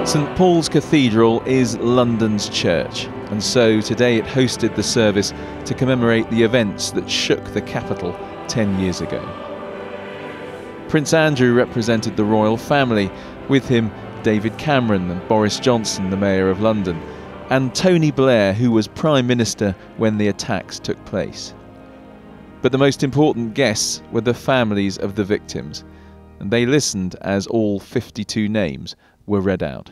St Paul's Cathedral is London's church, and so today it hosted the service to commemorate the events that shook the capital 10 years ago. Prince Andrew represented the royal family, with him David Cameron and Boris Johnson, the Mayor of London, and Tony Blair, who was Prime Minister when the attacks took place. But the most important guests were the families of the victims, and they listened as all 52 names were read out.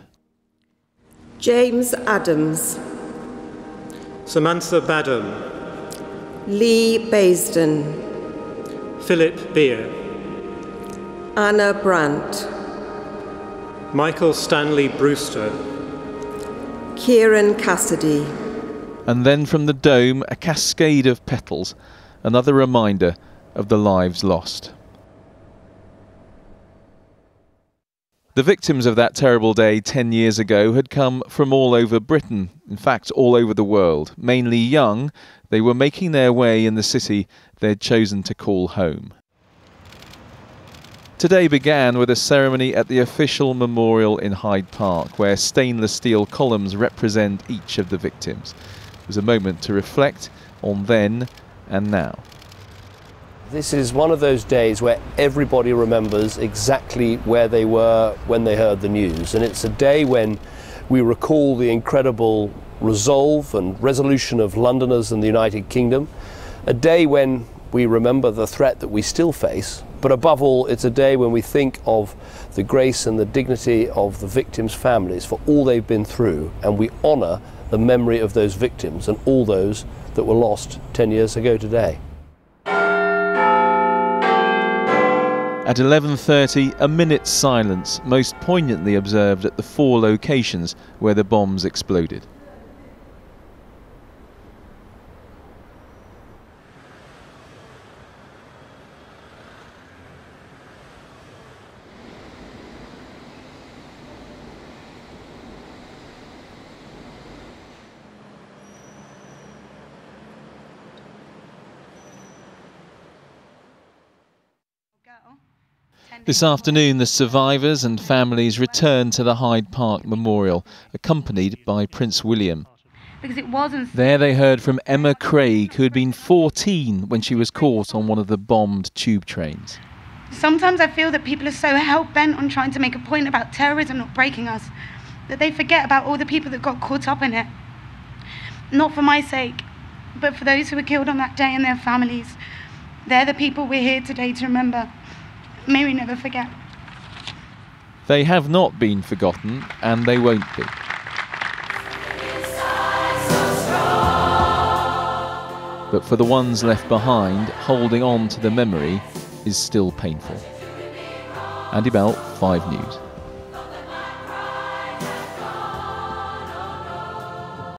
James Adams, Samantha Badham, Lee Baisden, Philip Beer, Anna Brandt, Michael Stanley Brewster, Kieran Cassidy. And then from the dome, a cascade of petals, another reminder of the lives lost. The victims of that terrible day 10 years ago had come from all over Britain, in fact all over the world. Mainly young, they were making their way in the city they'd chosen to call home. Today began with a ceremony at the official memorial in Hyde Park, where stainless steel columns represent each of the victims. It was a moment to reflect on then and now. This is one of those days where everybody remembers exactly where they were when they heard the news. And it's a day when we recall the incredible resolve and resolution of Londoners and the United Kingdom. A day when we remember the threat that we still face. But above all, it's a day when we think of the grace and the dignity of the victims' families for all they've been through. And we honour the memory of those victims and all those that were lost 10 years ago today. At 11:30, a minute's silence, most poignantly observed at the 4 locations where the bombs exploded. This afternoon, the survivors and families returned to the Hyde Park Memorial, accompanied by Prince William. There they heard from Emma Craig, who had been 14 when she was caught on one of the bombed tube trains. Sometimes I feel that people are so hell-bent on trying to make a point about terrorism not breaking us, that they forget about all the people that got caught up in it. Not for my sake, but for those who were killed on that day and their families. They're the people we're here today to remember. May we never forget. They have not been forgotten, and they won't be. But for the ones left behind, holding on to the memory is still painful. Andy Bell, 5 News.